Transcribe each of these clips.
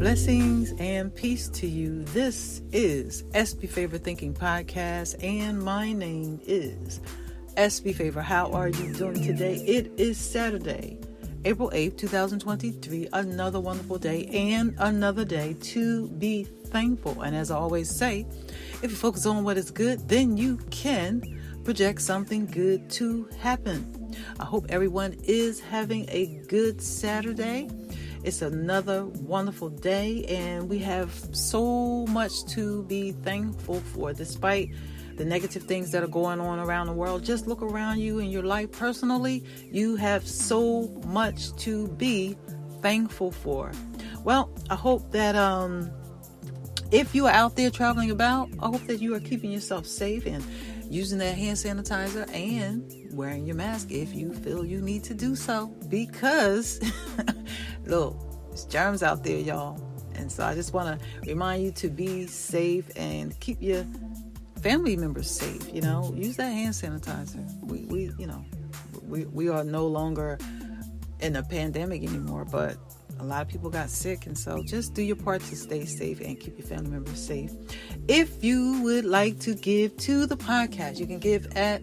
Blessings and peace to you. This is SB Favor Thinking Podcast, and my name is SB Favor. How are you doing today? It is Saturday, April 8th, 2023. Another wonderful day and another day to be thankful. And as I always say, if you focus on what is good, then you can project something good to happen. I hope everyone is having a good Saturday. It's another wonderful day, and we have so much to be thankful for. Despite the negative things that are going on around the world, just look around you in your life personally. You have so much to be thankful for. Well, I hope that if you are out there traveling about, I hope that you are keeping yourself safe and using that hand sanitizer and wearing your mask if you feel you need to do so, because look, there's germs out there, y'all. And so I just want to remind you to be safe and keep your family members safe. Use that hand sanitizer. We are no longer in a pandemic anymore, but a lot of people got sick, and so just do your part to stay safe and keep your family members safe. If you would like to give to the podcast, you can give at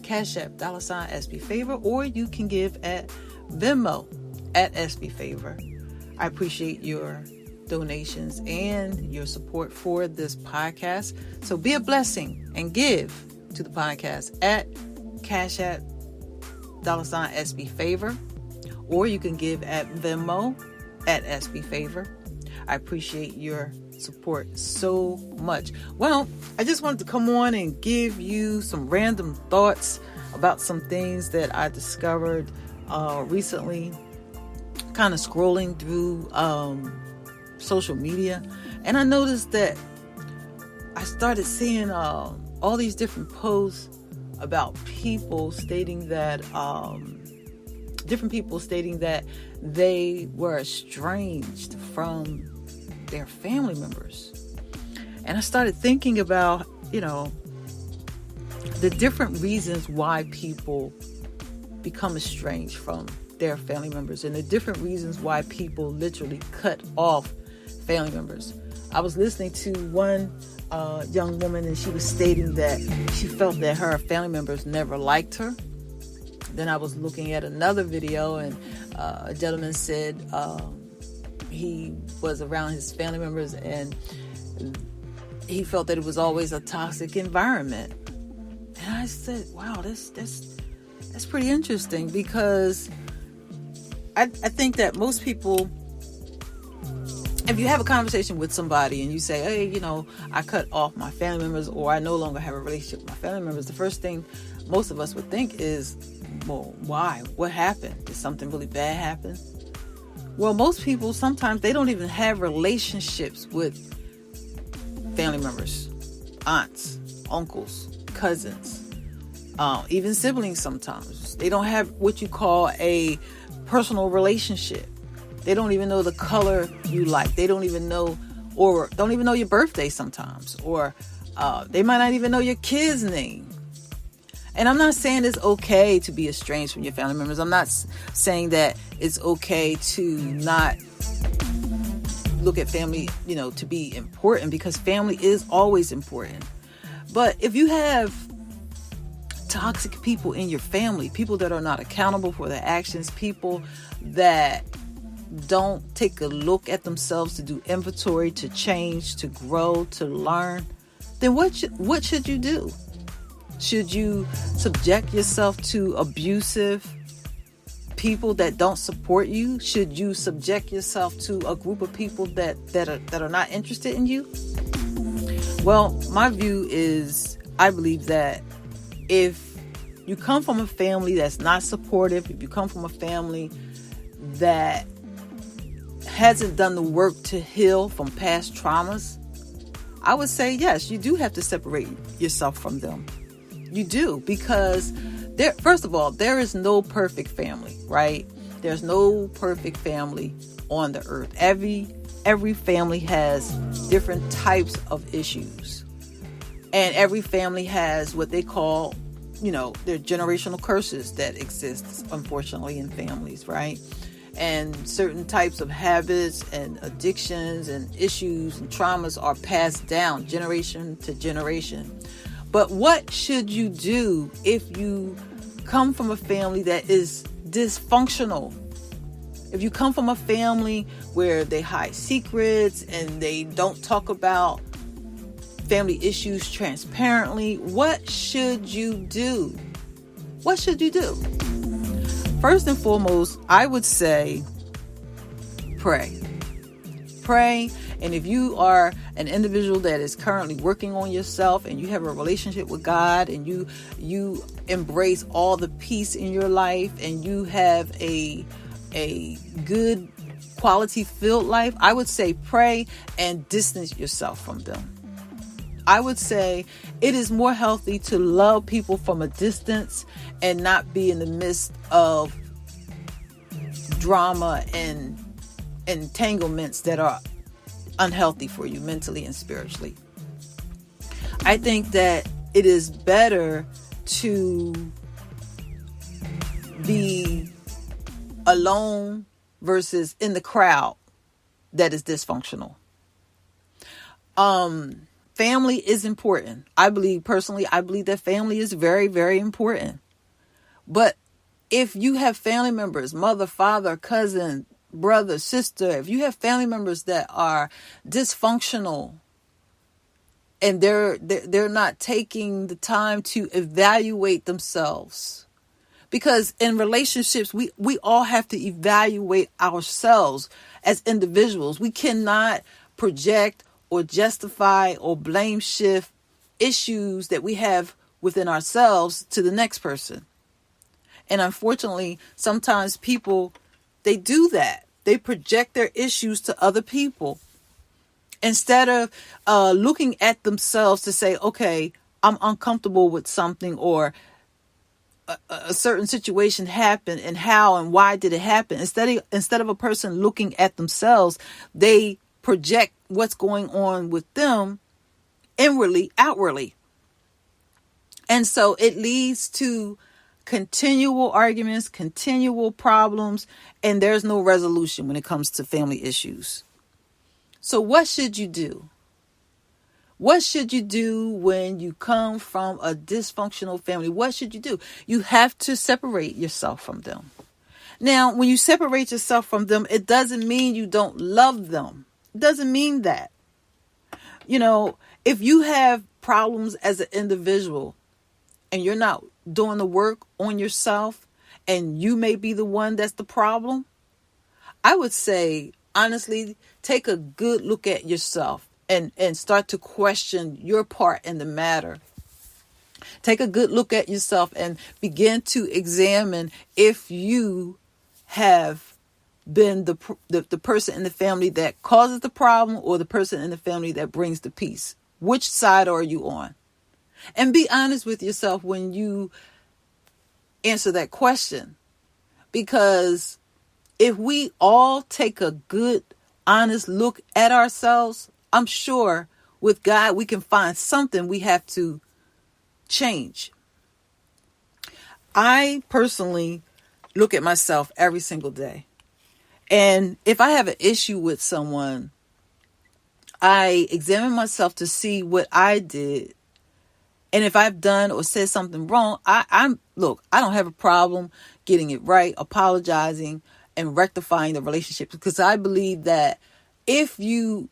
Cash App, $SB Favor, or you can give at Venmo at SB Favor. I appreciate your donations and your support for this podcast. So be a blessing and give to the podcast at Cash App, $SB Favor, or you can give at Venmo at SB Favor. I appreciate your support so much. Well, I just wanted to come on and give you some random thoughts about some things that I discovered recently, kind of scrolling through social media, and I noticed that I started seeing all these different posts about people stating that different people stating that they were estranged from their family members. And I started thinking about, the different reasons why people become estranged from their family members, and the different reasons why people literally cut off family members. I was listening to one young woman, and she was stating that she felt that her family members never liked her. Then I was looking at another video, and a gentleman said he was around his family members and he felt that it was always a toxic environment. And I said, wow, that's pretty interesting, because I think that most people, if you have a conversation with somebody and you say, hey, I cut off my family members, or I no longer have a relationship with my family members, the first thing most of us would think is, well, why? What happened? Did something really bad happen? Well, most people, sometimes they don't even have relationships with family members, aunts, uncles, cousins, even siblings sometimes. They don't have what you call a personal relationship. They don't even know the color you like. They don't even know, or don't even know your birthday sometimes, or they might not even know your kid's name. And I'm not saying it's okay to be estranged from your family members. I'm not saying that it's okay to not look at family, to be important, because family is always important. But if you have toxic people in your family, people that are not accountable for their actions, people that don't take a look at themselves to do inventory, to change, to grow, to learn, then what should you do? Should you subject yourself to abusive people that don't support you? Should you subject yourself to a group of people that are not interested in you? Well, my view is, I believe that if you come from a family that's not supportive, if you come from a family that hasn't done the work to heal from past traumas, I would say, yes, you do have to separate yourself from them. You do, because first of all, there is no perfect family, right? There's no perfect family on the earth. Every family has different types of issues, and every family has what they call, their generational curses that exist, unfortunately, in families, right? and certain types of habits and addictions and issues and traumas are passed down generation to generation. But what should you do if you come from a family that is dysfunctional? If you come from a family where they hide secrets and they don't talk about family issues transparently, what should you do? What should you do? First and foremost, I would say pray. Pray. And if you are an individual that is currently working on yourself and you have a relationship with God and you embrace all the peace in your life and you have a good quality filled life, I would say pray and distance yourself from them. I would say it is more healthy to love people from a distance and not be in the midst of drama and entanglements that are unhealthy for you mentally and spiritually. I think that it is better to be alone versus in the crowd that is dysfunctional. Family is important. I believe that family is very, very important. But if you have family members, mother, father, cousin, brother, sister, if you have family members that are dysfunctional and they're not taking the time to evaluate themselves, because in relationships, we all have to evaluate ourselves as individuals. We cannot project or justify or blame shift issues that we have within ourselves to the next person. And unfortunately, sometimes people, they do that. They project their issues to other people instead of looking at themselves to say, okay, I'm uncomfortable with something, or a certain situation happened and how and why did it happen. Instead of a person looking at themselves, they project what's going on with them inwardly, outwardly. And so it leads to continual arguments, continual problems, and there's no resolution when it comes to family issues. So what should you do? What should you do when you come from a dysfunctional family? What should you do? You have to separate yourself from them. Now, when you separate yourself from them, it doesn't mean you don't love them. It doesn't mean that. You know, if you have problems as an individual and you're not doing the work on yourself and you may be the one that's the problem, I would say, honestly, take a good look at yourself and start to question your part in the matter. Take a good look at yourself and begin to examine if you have been the person in the family that causes the problem or the person in the family that brings the peace. Which side are you on? And be honest with yourself when you answer that question. Because if we all take a good, honest look at ourselves, I'm sure with God we can find something we have to change. I personally look at myself every single day. And if I have an issue with someone, I examine myself to see what I did. And if I've done or said something wrong, I don't have a problem getting it right, apologizing, and rectifying the relationship. Because I believe that if you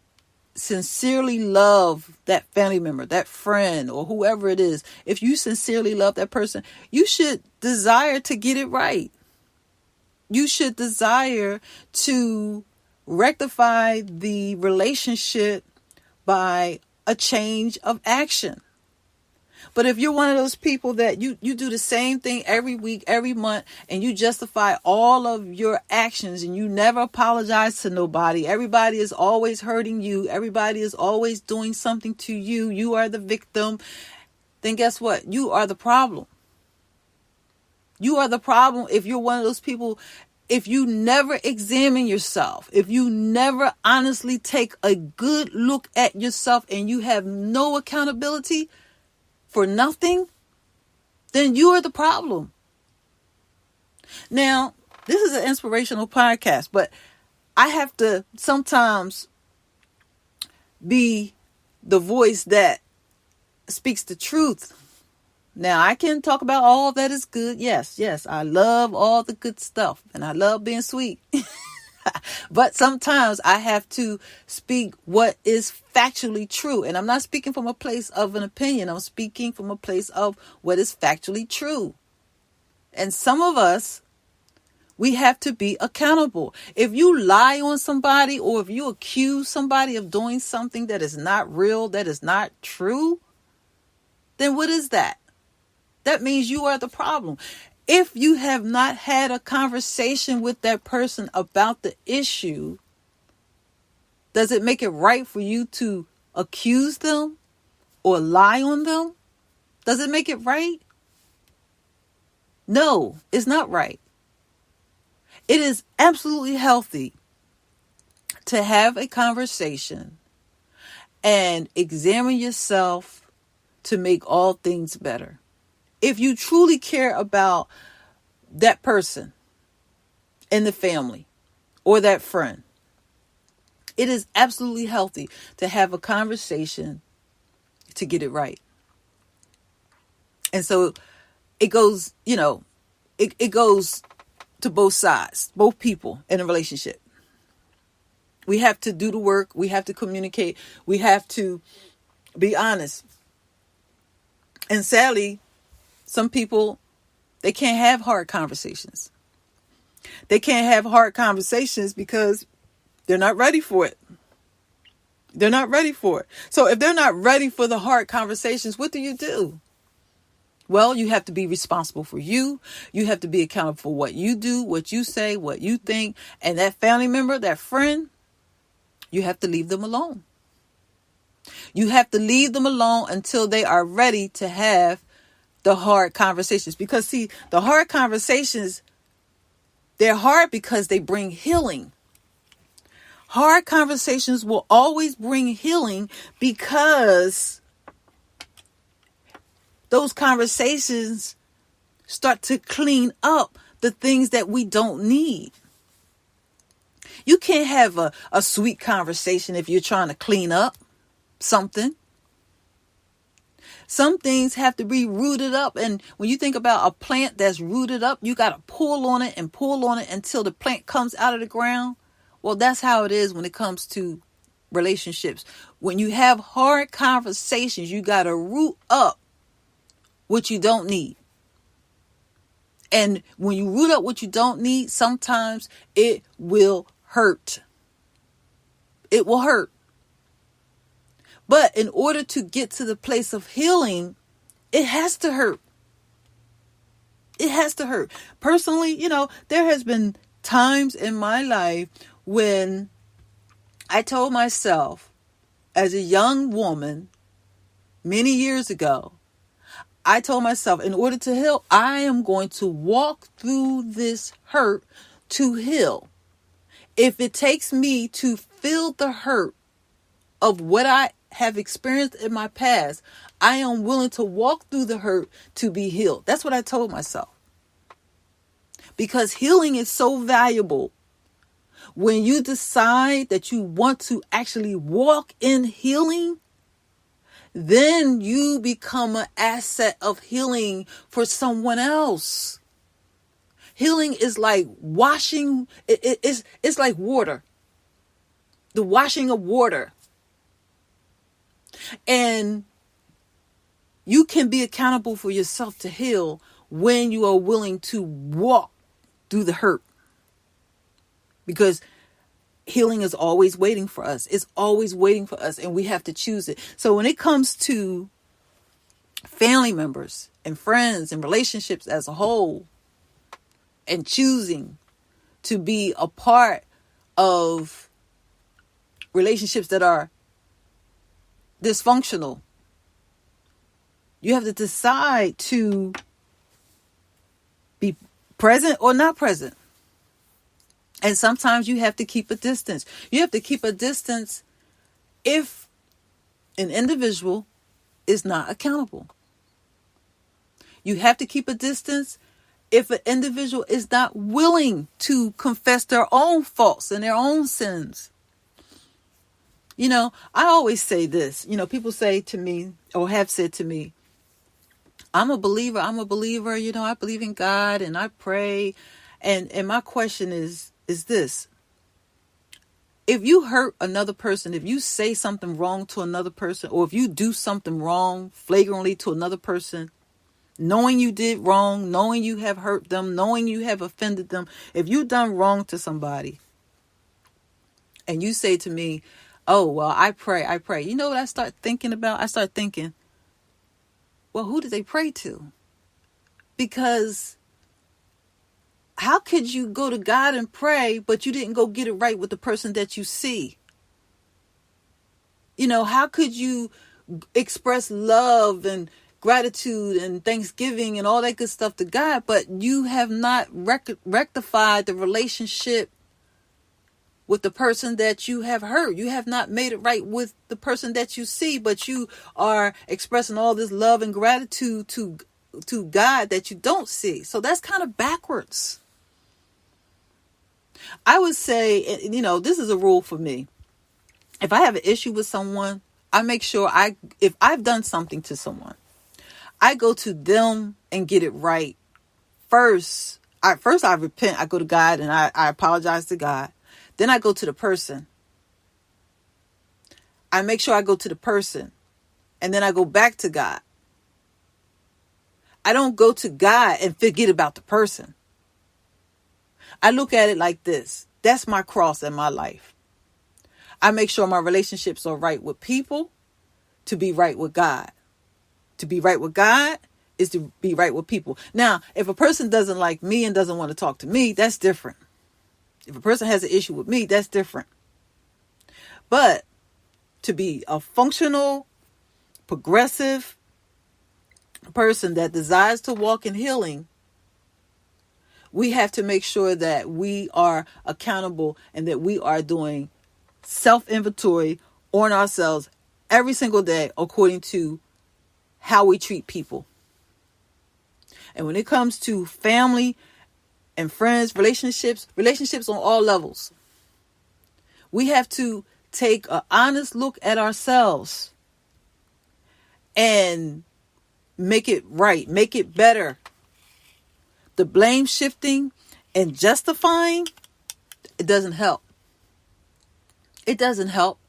sincerely love that family member, that friend, or whoever it is, if you sincerely love that person, you should desire to get it right. You should desire to rectify the relationship by a change of action. But if you're one of those people that you do the same thing every week, every month, and you justify all of your actions and you never apologize to nobody, everybody is always hurting you, everybody is always doing something to you, you are the victim, then guess what? You are the problem. You are the problem if you're one of those people. If you never examine yourself, if you never honestly take a good look at yourself and you have no accountability for nothing, then you are the problem. Now, This is an inspirational podcast, but I have to sometimes be the voice that speaks the truth. Now, I can talk about all that is good. Yes, I love all the good stuff, and I love being sweet. But sometimes I have to speak what is factually true. And I'm not speaking from a place of an opinion. I'm speaking from a place of what is factually true. And some of us, we have to be accountable. If you lie on somebody, or if you accuse somebody of doing something that is not real, that is not true, then what is that? That means you are the problem. If you have not had a conversation with that person about the issue, does it make it right for you to accuse them or lie on them? Does it make it right? No, it's not right. It is absolutely healthy to have a conversation and examine yourself to make all things better. If you truly care about that person in the family or that friend, it is absolutely healthy to have a conversation to get it right. And so it goes, it goes to both sides, both people in a relationship. We have to do the work. We have to communicate. We have to be honest. And sadly, some people, they can't have hard conversations. They can't have hard conversations because they're not ready for it. They're not ready for it. So if they're not ready for the hard conversations, what do? Well, you have to be responsible for you. You have to be accountable for what you do, what you say, what you think. And that family member, that friend, you have to leave them alone. You have to leave them alone until they are ready to have the hard conversations. Because see, the hard conversations, they're hard because they bring healing. Hard conversations will always bring healing because those conversations start to clean up the things that we don't need. You can't have a sweet conversation if you're trying to clean up something. Some things have to be rooted up. And when you think about a plant that's rooted up, you got to pull on it until the plant comes out of the ground. Well, that's how it is when it comes to relationships. When you have hard conversations, you got to root up what you don't need. And when you root up what you don't need, sometimes it will hurt. It will hurt. But in order to get to the place of healing, it has to hurt. It has to hurt. Personally, there has been times in my life when I told myself as a young woman many years ago, I told myself, in order to heal, I am going to walk through this hurt to heal. If it takes me to feel the hurt of what I have experienced in my past, I am willing to walk through the hurt to be healed. That's what I told myself. Because healing is so valuable. When you decide that you want to actually walk in healing, then you become an asset of healing for someone else. Healing is like washing. It's like water. The washing of water. And you can be accountable for yourself to heal when you are willing to walk through the hurt. Because healing is always waiting for us. It's always waiting for us, and we have to choose it. So when it comes to family members and friends and relationships as a whole, and choosing to be a part of relationships that are dysfunctional, you have to decide to be present or not present. And sometimes you have to keep a distance. You have to keep a distance if an individual is not accountable. You have to keep a distance if an individual is not willing to confess their own faults and their own sins. I always say this, people say to me or have said to me, I'm a believer, I believe in God and I pray. And my question is this: if you hurt another person, if you say something wrong to another person, or if you do something wrong flagrantly to another person, knowing you did wrong, knowing you have hurt them, knowing you have offended them, if you done wrong to somebody and you say to me, oh, well, I pray. You know what I start thinking about? I start thinking, well, who did they pray to? Because how could you go to God and pray, but you didn't go get it right with the person that you see? How could you express love and gratitude and thanksgiving and all that good stuff to God, but you have not rectified the relationship with the person that you have hurt? You have not made it right with the person that you see, but you are expressing all this love and gratitude to God that you don't see. So that's kind of backwards. I would say, this is a rule for me. If I have an issue with someone, I make sure if I've done something to someone, I go to them and get it right. First I repent. I go to God and I apologize to God. Then I go to the person. I make sure I go to the person. And then I go back to God. I don't go to God and forget about the person. I look at it like this. That's my cross in my life. I make sure my relationships are right with people to be right with God. To be right with God is to be right with people. Now, if a person doesn't like me and doesn't want to talk to me, that's different. If a person has an issue with me, that's different. But to be a functional, progressive person that desires to walk in healing, we have to make sure that we are accountable and that we are doing self-inventory on ourselves every single day according to how we treat people. And when it comes to family and friends, relationships on all levels, we have to take an honest look at ourselves and make it right, make it better. The blame shifting and justifying, it doesn't help. It doesn't help.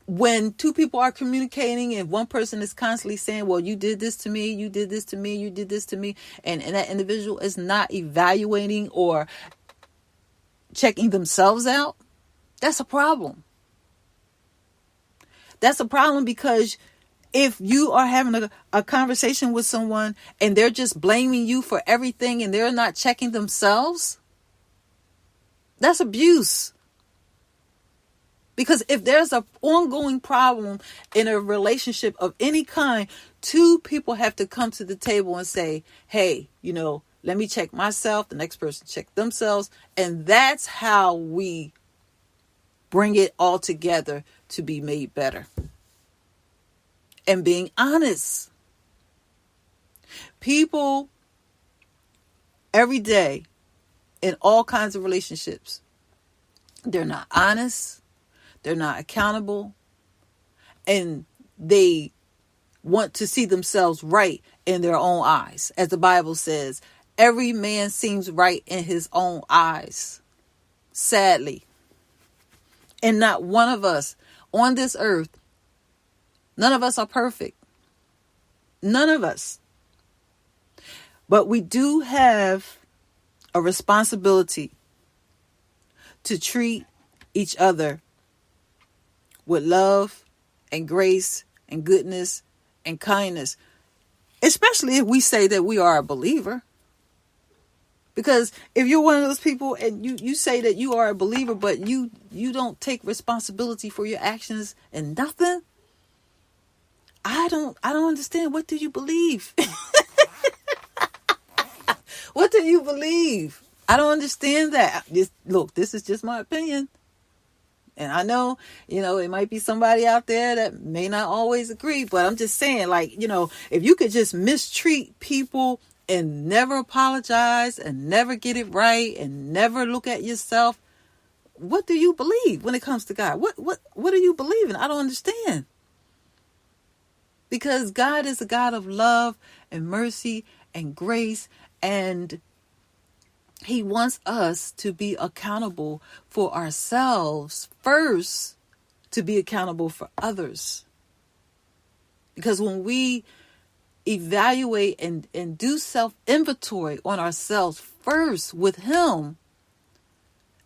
When two people are communicating and one person is constantly saying, well, you did this to me, you did this to me, you did this to me, and that individual is not evaluating or checking themselves out, that's a problem. That's a problem, because if you are having a conversation with someone and they're just blaming you for everything and they're not checking themselves, that's abuse. Because if there's an ongoing problem in a relationship of any kind, two people have to come to the table and say, hey, let me check myself. The next person check themselves. And that's how we bring it all together to be made better. And being honest. People every day in all kinds of relationships, they're not honest. They're not accountable, and they want to see themselves right in their own eyes. As the Bible says, every man seems right in his own eyes, sadly. And not one of us on this earth, none of us are perfect. None of us. But we do have a responsibility to treat each other with love and grace and goodness and kindness, especially if we say that we are a believer. Because if you're one of those people and you say that you are a believer, but you don't take responsibility for your actions and nothing, I don't understand. What do you believe? What do you believe? I don't understand that. This is just my opinion. And I know, it might be somebody out there that may not always agree, but I'm just saying, if you could just mistreat people and never apologize and never get it right and never look at yourself, what do you believe when it comes to God? What do you believe in? I don't understand. Because God is a God of love and mercy and grace, and He wants us to be accountable for ourselves first, to be accountable for others. Because when we evaluate and do self-inventory on ourselves first with Him,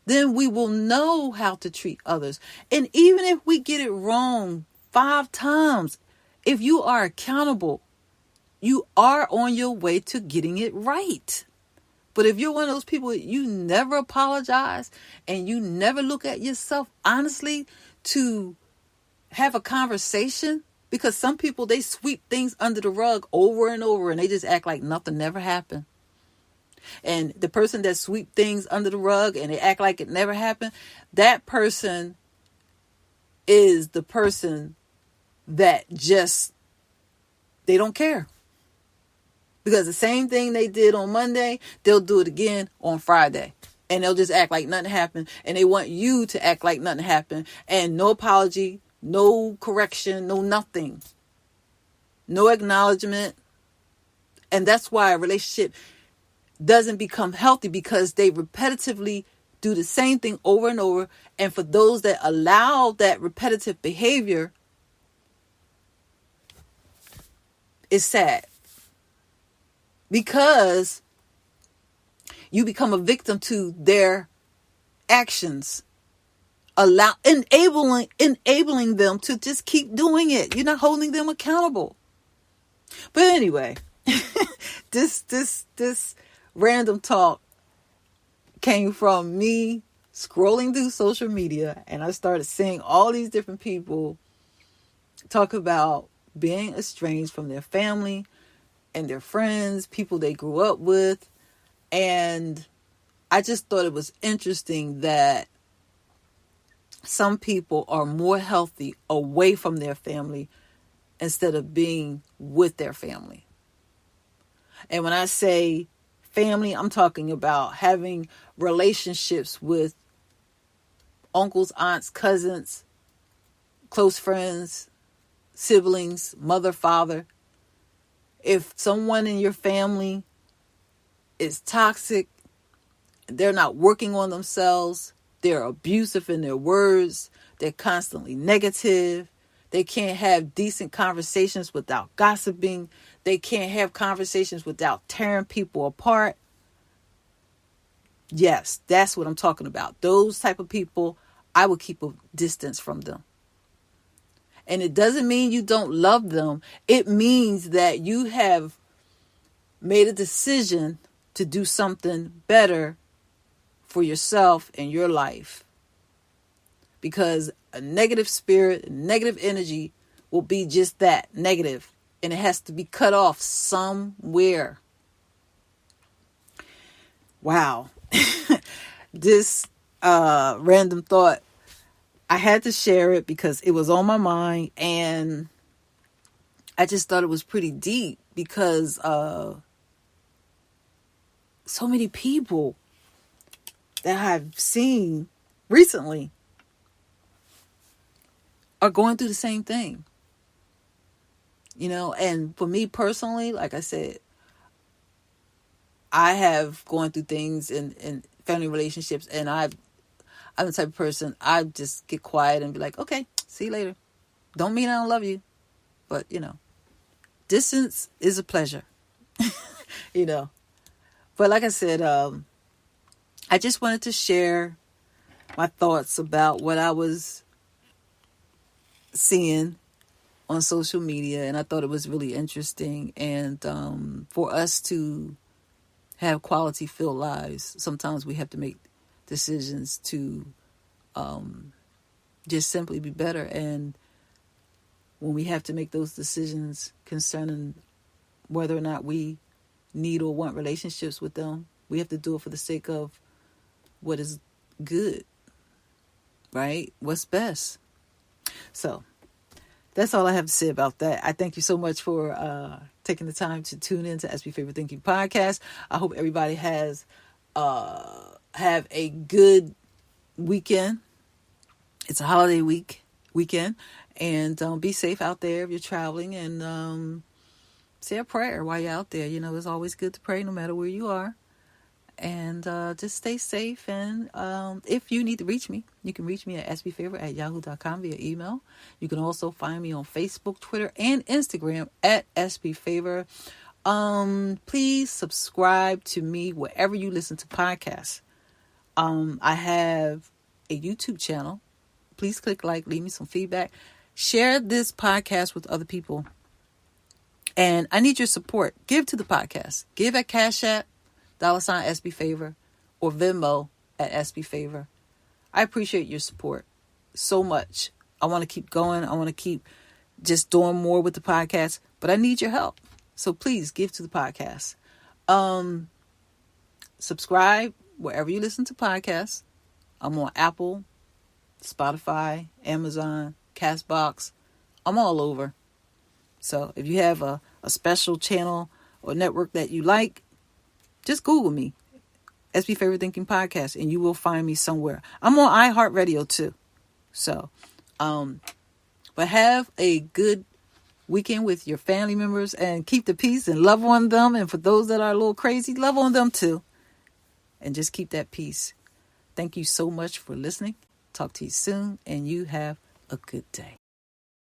then we will know how to treat others. And even if we get it wrong 5 times, if you are accountable, you are on your way to getting it right. But if you're one of those people, you never apologize and you never look at yourself honestly to have a conversation, because some people, they sweep things under the rug over and over and they just act like nothing never happened. And the person that sweep things under the rug and they act like it never happened, that person is the person that just, they don't care. Because the same thing they did on Monday, they'll do it again on Friday. And they'll just act like nothing happened. And they want you to act like nothing happened. And no apology, no correction, no nothing. No acknowledgement. And that's why a relationship doesn't become healthy, because they repetitively do the same thing over and over. And for those that allow that repetitive behavior, it's sad, because you become a victim to their actions, enabling them to just keep doing it. You're not holding them accountable. But anyway, this random talk came from me scrolling through social media, and I started seeing all these different people talk about being estranged from their family and their friends, people they grew up with. And I just thought it was interesting that some people are more healthy away from their family instead of being with their family. And when I say family, I'm talking about having relationships with uncles, aunts, cousins, close friends, siblings, mother, father. If someone in your family is toxic, they're not working on themselves, they're abusive in their words, they're constantly negative, they can't have decent conversations without gossiping, they can't have conversations without tearing people apart. Yes, that's what I'm talking about. Those type of people, I would keep a distance from them. And it doesn't mean you don't love them. It means that you have made a decision to do something better for yourself and your life. Because a negative spirit, negative energy will be just that, negative. And it has to be cut off somewhere. Wow. This random thought, I had to share it because it was on my mind, and I just thought it was pretty deep, because so many people that I've seen recently are going through the same thing. You know, and for me personally, like I said, I have gone through things in family relationships, and I'm the type of person, I just get quiet and be like, okay, see you later. Don't mean I don't love you, but, you know, distance is a pleasure, you know. But like I said, I just wanted to share my thoughts about what I was seeing on social media, and I thought it was really interesting. And for us to have quality filled lives, sometimes we have to make decisions to just simply be better. And when we have to make those decisions concerning whether or not we need or want relationships with them, we have to do it for the sake of what is good, right? What's best. So that's all I have to say about that. I thank you so much for taking the time to tune in to SB Favorite Thinking Podcast. I hope everybody has have a good weekend. It's a holiday weekend, and be safe out there if you're traveling, and say a prayer while you're out there. You know, it's always good to pray no matter where you are. And just stay safe. And if you need to reach me, you can reach me at sbfavor@yahoo.com via email. You can also find me on Facebook, Twitter, and Instagram at sbfavor. Please subscribe to me wherever you listen to podcasts. I have a YouTube channel. Please click like, leave me some feedback. Share this podcast with other people. And I need your support. Give to the podcast. Give at Cash App, $SB Favor, or Venmo at SB Favor. I appreciate your support so much. I want to keep going. I want to keep just doing more with the podcast, but I need your help. So please give to the podcast. Subscribe wherever you listen to podcasts. I'm on Apple, Spotify, Amazon, Castbox. I'm all over. So if you have a special channel or network that you like, just Google me, SB Favorite Thinking Podcast, and you will find me somewhere. I'm on iHeartRadio too. So, but have a good weekend with your family members and keep the peace and love on them. And for those that are a little crazy, love on them too. And just keep that peace. Thank you so much for listening. Talk to you soon, and you have a good day.